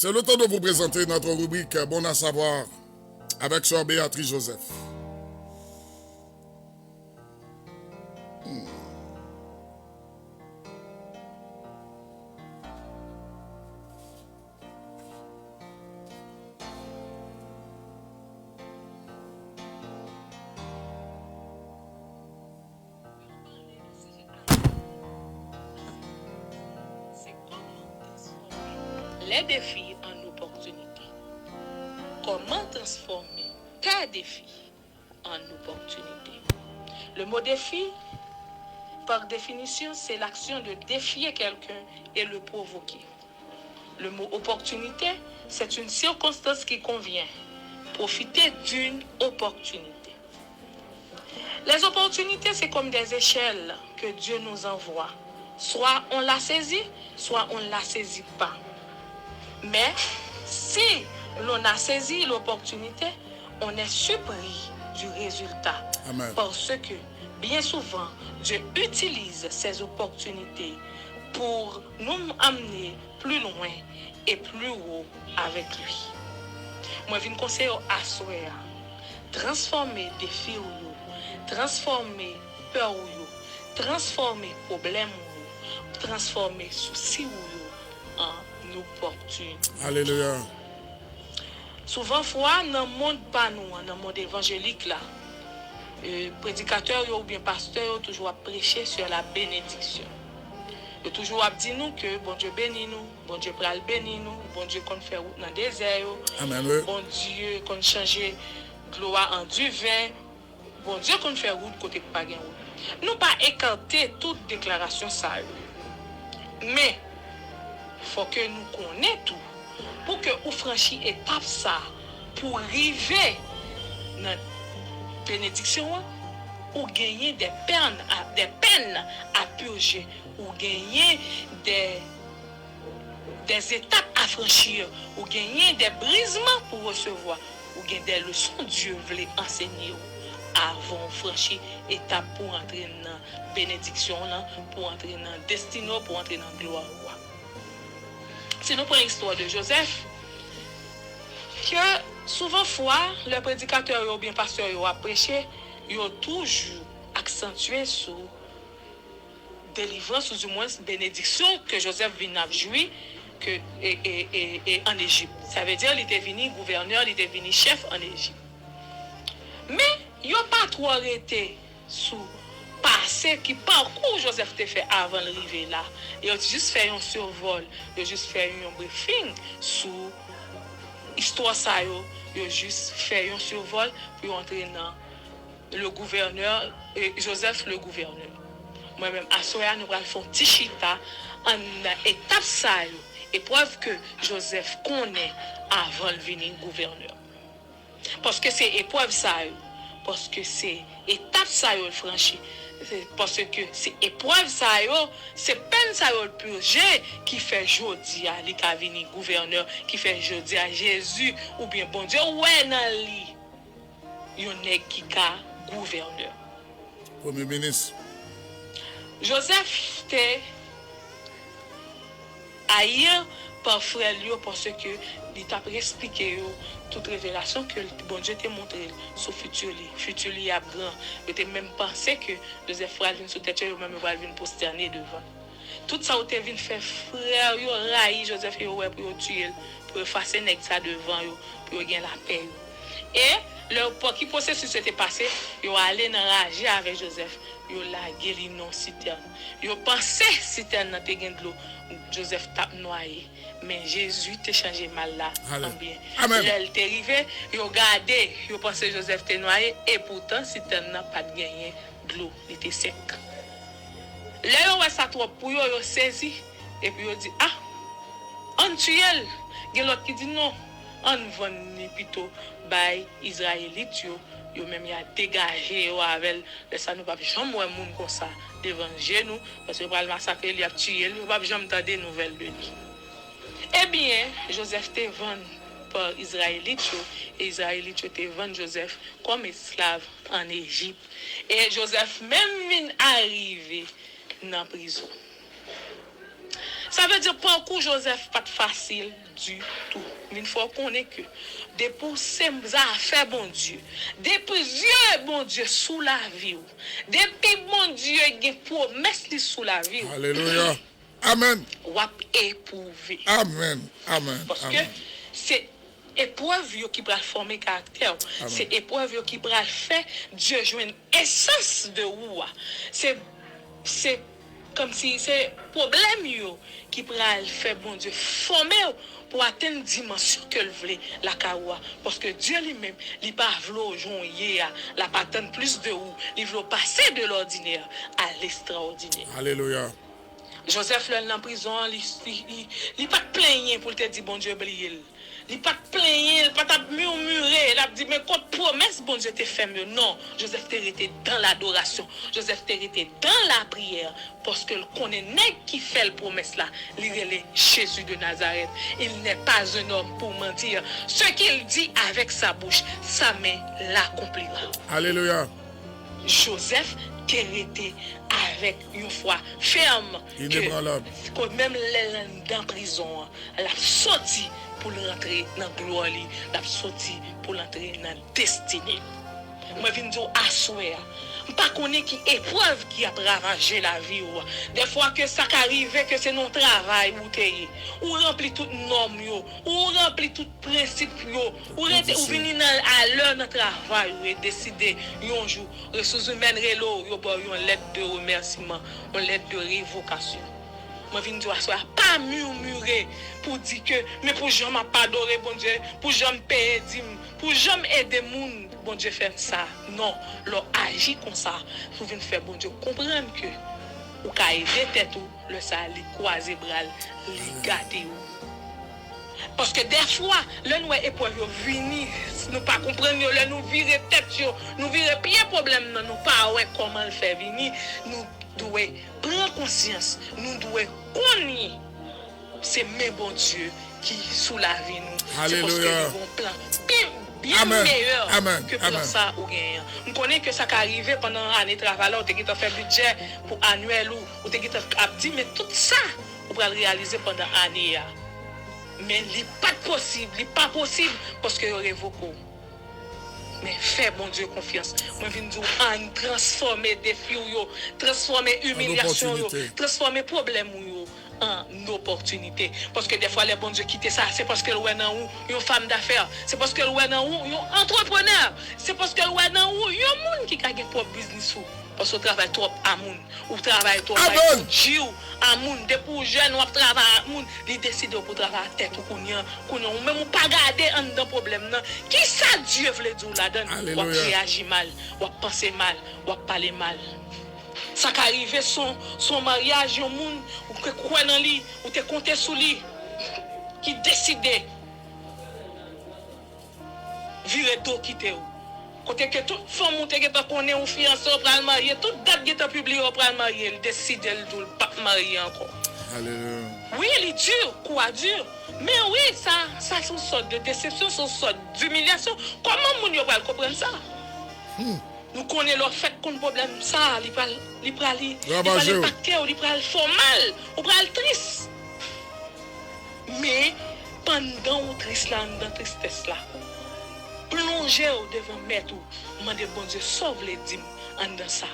C'est le temps de vous présenter notre rubrique Bon à savoir avec Sœur Béatrice Joseph. Les défis en opportunité. Comment transformer tes défis en opportunité? Le mot défi, par définition, c'est l'action de défier quelqu'un et le provoquer. Le mot opportunité, c'est une circonstance qui convient. Profiter d'une opportunité. Les opportunités, c'est comme des échelles que Dieu nous envoie. Soit on la saisit, soit on ne la saisit pas. Mais si l'on a saisi l'opportunité, on est surpris du résultat. Amen. Parce que bien souvent, Dieu utilise ces opportunités pour nous amener plus loin et plus haut avec lui. Moi, je viens conseiller à souhait, transformer défis ou transformer peur ou transformer problème ou transformer souci ou en opportunité. Alléluia. Souvent, fois, dans le monde pas nous, dans le monde évangélique là, prédicateurs ou bien pasteurs toujours prêcher sur la bénédiction. Ils toujours dit nous que bon Dieu bénit nous, bon Dieu pral bénir nous, bon Dieu qu'on fait route dans le désert, Amen. bon Dieu qu'on change gloire en du vin, bon Dieu qu'on fait route côté pas gain route. Nous pas écarter toute déclaration ça. Mais faut que nous connaissions tout pour que nous franchissons étape ça pour arriver dans la bénédiction ou gagner des peines à purger ou gagner des étapes à franchir ou gagner des brisements pour recevoir ou gagner des leçons Dieu voulait enseigner avant de franchir étape pour entrer dans la bénédiction pour entrer dans la destinée pour entrer dans la gloire. Si nous prenons l'histoire de Joseph, que souvent fois, le prédicateur ou bien pasteur a prêché, il a toujours accentué sur délivrance ou du moins bénédiction que Joseph vient de jouir en Égypte. Ça veut dire qu'il était venu gouverneur, il était venu chef en Égypte. Mais il n'a pas trop arrêté sous passé qui parcours Joseph t'a fait avant d'arriver là. Il a juste fait un survol, il a juste fait un briefing sur l'histoire ça, il a juste fait un survol pour entrer dans le gouverneur, Joseph le gouverneur. Moi-même, à Soya, nous allons faire un petit chita en étape ça, épreuve que Joseph connaît avant de venir gouverneur. Parce que c'est épreuve ça, parce que c'est étape ça, il franchi. Parce que c'est épreuve ça, c'est peine ça le purger qui fait jodi à li ka vini gouverneur, qui fait jodi à Jésus ou bien bon Dieu ouais nan li yon nèg qui ka gouverneur. Premier ministre. Joseph était ailleurs par frère lui parce que il t'a expliqué toute révélation que bon Dieu t'a montré sur futur li a grand. Il t'a même pensé que Joseph va venir sur tête même va venir posterner devant. Tout ça t'a vinn faire frère yo raï Joseph yo ouais pour tuer pour effacer nèg ça devant yo pour gagner la paix. Et le qui processus s'était passé, yo allé dans rager avec Joseph, yo lagué li non citerne. Yo pensé citerne nan te gen de l'eau. Joseph tape noyé, mais Jésus t'a changé mal là en bien. L'elle t'est arrivé, yo gardé, yo pensé Joseph t'est noyé et pourtant citerne n'a pas de gagné de l'eau, il était sec. Là yo ouais ça trop pour yo saisi et puis yo dit on tue elle. Gen l'autre qui dit non, on vend plutôt by Israélite yo même y a dégagé yo avec ça nous pas jamais voir monde comme ça devant nous parce que va le massacrer il a tué nous pas jamais entendre des nouvelles de lui. Eh bien Joseph te vendu par Israélite et Israélite te vendu Joseph comme esclave en Égypte et Joseph même vient arrivé dans prison. Ça veut dire parcours Joseph pas facile du tout. Mais il faut qu'on ait que depuis ces affaires bon Dieu, depuis Dieu bon Dieu sous la vie, depuis bon Dieu il y a promesse sous la vie. Alléluia. Amen. Ou a éprouvé. Amen. Amen. Parce que Amen. c'est épreuve qui va former caractère. C'est épreuve qui va faire Dieu jouer une essence de ou. C'est comme si c'est problème qui va faire bon Dieu former pour atteindre une dimension que le voulait la kawa. Parce que Dieu lui-même, il pas voulu jouer la patente plus de ou. Il veut passer de l'ordinaire à l'extraordinaire. Alléluia. Joseph là en prison, il pas plaigner pour te dire bon Dieu oublié. Il pas plaigner, il pas murmurer, il a dit mais quoi promesse bon Dieu te fait mieux. Non, Joseph était dans l'adoration. Joseph était dans la prière parce que connaît nèg qui fait la promesse là, il est Jésus de Nazareth. Il n'est pas un homme pour mentir. Ce qu'il dit avec sa bouche, sa main l'accomplira. Alléluia. Joseph était avec une foi ferme que même les dans prison, elle a sorti pour rentrer dans la gloire, elle a sorti pour entrer dans la destinée. Moi, je viens dire à souhait. Je ne connais pas qui épreuve qui a ravagé la vie. Des fois que ça arrive, que c'est notre travail, ou remplit toutes normes, ou remplit tout principe, ou venir à l'heure de travail, ou décider un jour, ressources humaines, une lettre de remerciement, une lettre de révocation. Je viens dire pas murmurer pour dire que, mais pour jamais pas adorer, bon Dieu, pour jamais payer, pour jamais aider les gens. Bon Dieu fait ça. Non, leur agit comme ça. Vous venez faire bon Dieu comprendre que ou ka aider tête ou le ça li croiser bras, li garder ou. Parce que des fois, le nous épreuve venir, nous pas comprendre le nous virer tête nous virer pied problème nous pas ouais comment le faire venir, nous devons prendre conscience, nous devons connaître c'est même bon Dieu qui sous la vie nous. Alléluia. C'est parce que nous avons plan bien meilleur que pour ça ou gain. On connaît que ça qui arrive pendant l'année de travail, on t'a fait budget pour annuel ou t'a dit mais tout ça on va le réaliser pendant l'année. Mais il n'est pas possible parce que révoque. Mais fais bon Dieu confiance. Moi je viens dire en transformer défi transformer humiliation transformer problème en opportunité. Parce que des fois, les bons Dieu quittent ça, c'est parce que le une femme d'affaires, c'est parce que le un entrepreneur, c'est parce que le un monde qui a un propre business. Parce qu'on travaille trop à moun, ou travaille trop à moun, depuis jeune, ou travaille à moun, il décide pour travailler à tête ou qu'on même pas garder un dans problème. Qui ça Dieu veut dire là-dedans? Ou réagir mal, ou penser mal, ou parler mal. Ça qui arrive son mariage, un monde ou que croit dans lui, ou te compter sur lui, qui décide virer tout quitter. Côté que toute femme ou te pas connaît ou fiancé ou pral marier, toute date qui t'a publié ou pral marier, il décide de pas marier encore. Alléluia. Oui, il est dur, quoi dur. Mais oui, ça c'est une sorte de déception, c'est une sorte d'humiliation. Comment moun yo pral comprendre ça? Nous connaissons le fait qu'on problème ça, il pral impacter ou il pral formal, ou pral triste. Mais pendant ou triste là, dans tristesse là, plonger devant maître ou demander bon Dieu sauve les dîmes en dans ça.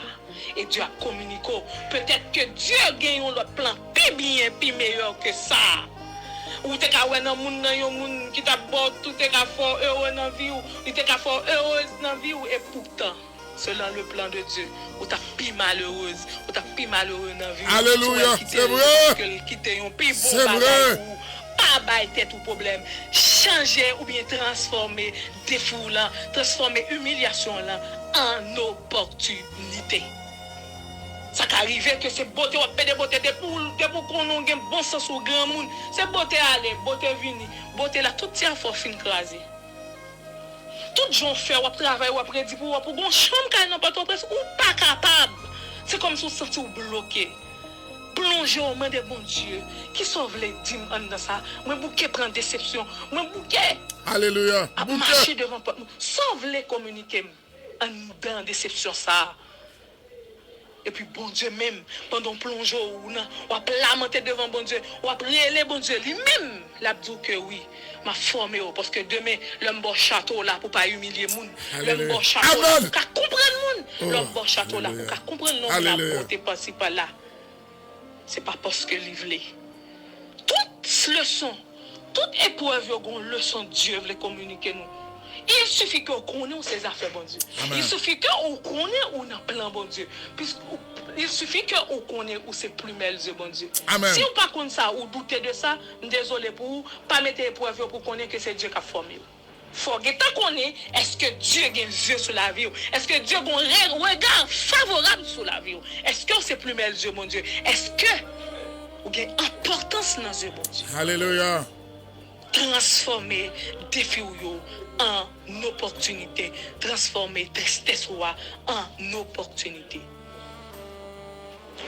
Et Dieu a communiqué. Peut-être que Dieu gagne un autre plan plus bien, plus meilleur que ça. Ou te ka wè nan moun nan yon moun qui t'a bot, tout te ka fort heureux dans vie ou, il te ka fort heureuse dans vie ou et pourtant selon le plan de Dieu, ou t'as plus malheureuse, ou t'as plus malheureux dans vie. Alléluia, c'est vrai. Quitter un plus bon c'est vrai. Pas bailler tête ou problème, changer ou bien transformer défaut là, transformer humiliation là en opportunité. Ça qui arrive que c'est beauté ou pédé beauté de pour qu'on ait un bon sens au grand monde, c'est beauté aller, beauté venir, beauté là tout tient fort fin crasé. Tout gens fait ou travail ou après dit pour bon chambre quand n'importe presse ou pas capable. C'est comme si on sentit bloqué. Plonger au main de bon Dieu qui sauve les dîmes dans ça. Moi bouquet prend déception, moi bouquet. Alléluia. A marcher devant porte. Sauve les communiquer en dans déception ça. Et puis bon Dieu même, pendant plongeon ou non, on va lamenter devant bon Dieu, on va prier bon Dieu lui-même, l'a dit que oui, m'a formé parce que demain l'homme bon château là pour pas humilier moun, l'homme bon château là pour comprendre moun, l'homme bon château là pour comprendre l'homme là porter par-ci par-là. C'est pas parce que livrer. Toute leçon, toute épreuve yon leçon Dieu veut communiquer nous. Il suffit qu'on connaisse ses affaires, bon Dieu. Amen. Il suffit qu'on connaisse ou un plan, bon Dieu. Il suffit qu'on connaisse où c'est plus belle, bon Dieu. Amen. Si on pas connaît ça ou douter de ça, désolé pour vous, pas mettre épreuve pour connaître que c'est Dieu qui a formé. Faut que connaît, est-ce que Dieu a un yeux sur la vie? Est-ce que Dieu a un regard favorable sur la vie? Est-ce que c'est plus belle, Dieu, mon Dieu? Est-ce que vous avez importance dans Dieu, bon Dieu? Alléluia. Transformer défi en opportunité, transformer tristesse en opportunité.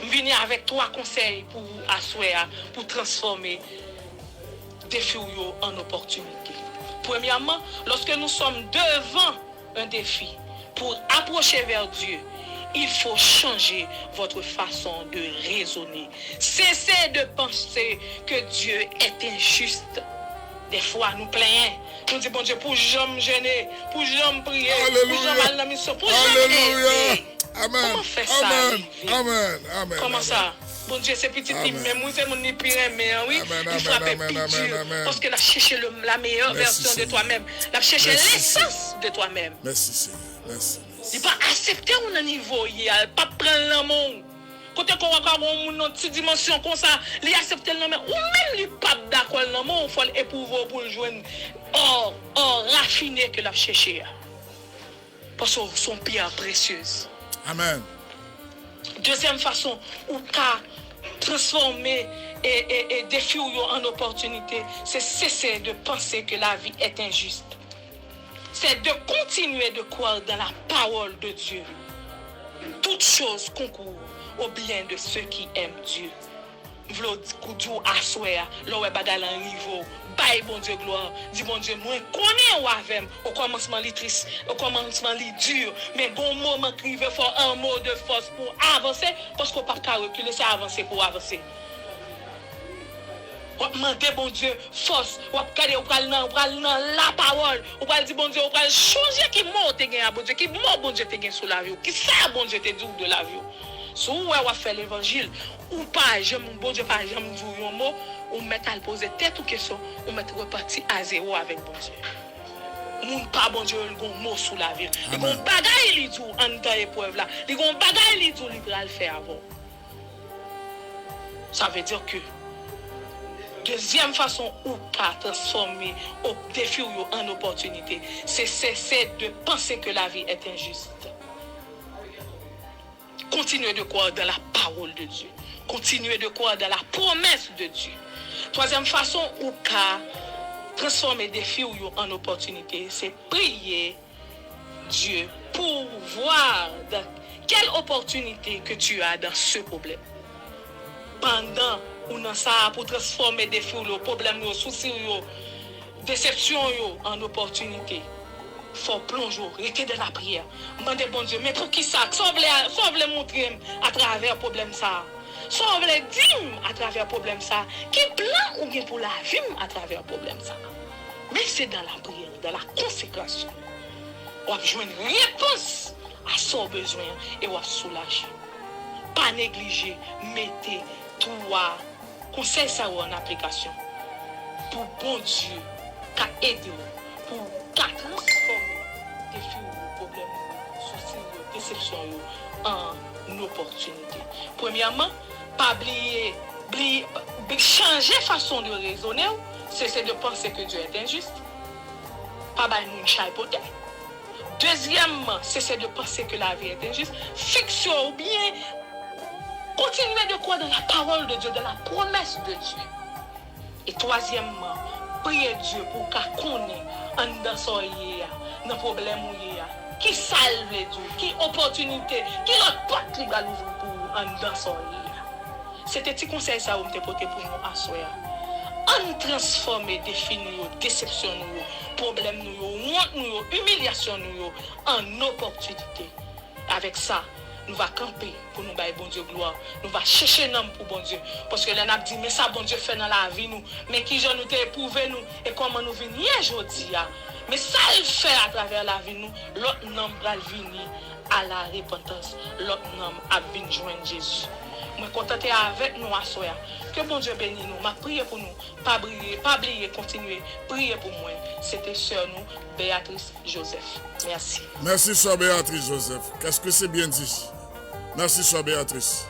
Venir avec 3 conseils pour asseoir, pour transformer défi en opportunité. Premièrement, lorsque nous sommes devant un défi, pour approcher vers Dieu, il faut changer votre façon de raisonner. Cessez de penser que Dieu est injuste. Des fois, nous plaignons. Nous disons, bon Dieu, pour jamais gêner, pour jamais prier, pour jamais aller dans la mission, pour jamais aider. Amen. Comment faire ça? Amen. Amen. Comment ça? Bon Dieu, c'est petit, mais moi, c'est mon pire, mais oui, il frappe plus dur. Parce que la chercher la meilleure version de toi-même. La chercher l'essence de toi-même. Merci, Seigneur. Merci. Il pas accepter un niveau, il pas prendre l'amour. Quand on a une petite dimension comme ça, il accepte le nom, ou même il pas d'accord le nom, il faut l'éprouver pour le joindre. Or raffiné que la chercher. Parce que son pierre précieuse. Amen. Deuxième façon, ou qu'à transformer et défier en opportunité, c'est cesser de penser que la vie est injuste. C'est de continuer de croire dans la parole de Dieu. Toutes choses concourent au bien de ceux qui aiment Dieu. V'lo koudou assoya, l'on est bagal en niveau. Bye bon Dieu gloire. Dis bon Dieu, moi connais ou avec au commencement li triste, au commencement li dur, mais bon moment crive fort un mot de force pour avancer parce qu'on pas qu'à reculer, c'est avancer pour avancer. On demander bon Dieu force, on regarder on pral dans la parole, on pral dire bon Dieu, on pral changer qui mot te gagne bon Dieu, qui mot bon Dieu te gagne sur la vie, qui ça bon Dieu te dit de la vie. Si on va faire l'évangile, ou pas, j'aime bon Dieu, pas j'aime dire un mot, on met à poser tête ou question, on met reparti à zéro avec bon Dieu. Moun pas bon Dieu, il y a un mot sur la vie. Il y a un bagage li dit en dans épreuve là. Il y a un bagage li dit il va le faire avant. Ça veut dire que deuxième façon ou pas transformer au défi ou en opportunité, c'est cesser de penser que la vie est injuste. Continuez de croire dans la parole de Dieu. Continuez de croire dans la promesse de Dieu. Troisième façon ou qu'à transformer des défis en opportunité, c'est prier Dieu pour voir dans quelle opportunité que tu as dans ce problème. Pendant ou dans ça, pour transformer des défis ou problèmes, soucis, déception en opportunité. Faut plonger, rester dans la prière. Demandez bon Dieu, mais pour qui ça? Sauve les montrer à travers le problème ça. Sauve les dîmes à travers le problème ça. Qui plan ou bien pour la vie à travers le problème ça. Mais c'est dans la prière, dans la consécration. On va jouer une réponse à son besoin et on va soulager. Pas négliger, mettez trois conseils ça en application. Pour bon Dieu, qu'à aider pour transformer des problèmes, soucis, déception en opportunité. Premièrement, pas oublier, changer façon de raisonner, c'est de penser que Dieu est injuste. Pas une chapeauté. Deuxièmement, c'est de penser que la vie est injuste. Fixez bien, continuez de croire dans la parole de Dieu, dans la promesse de Dieu. Et troisièmement, priez Dieu pour qu'il connaisse en dans son dans problème qui salve Dieu, qui opportunité, qui l'autre porte qui va l'ouvrir pour en dans son C'était petit conseil ça où me porté pour nous asseoir. On transformer défis nous, déception nous, problème nous, honte nous, humiliation nous en opportunité. Avec ça, nous va camper pour nous bailler bon Dieu gloire. Nous va chercher un homme pour bon Dieu. Parce que là, on a dit, mais ça, bon Dieu fait dans la vie, nous. Mais qui j'en nous t'ai éprouvé, nous. Et comment nous venir aujourd'hui, mais ça, il fait à travers la vie, nous. L'autre homme va venir à la repentance. L'autre homme a venir joindre Jésus. Je suis content avec nous à soya. Que bon Dieu bénisse nous. Je prie pour nous. Pas briller, pas oublier, continuer. Priez pour moi. C'était sœur nous, Béatrice Joseph. Merci. Merci, sœur Béatrice Joseph. Qu'est-ce que c'est bien dit? Merci, sœur Béatrice.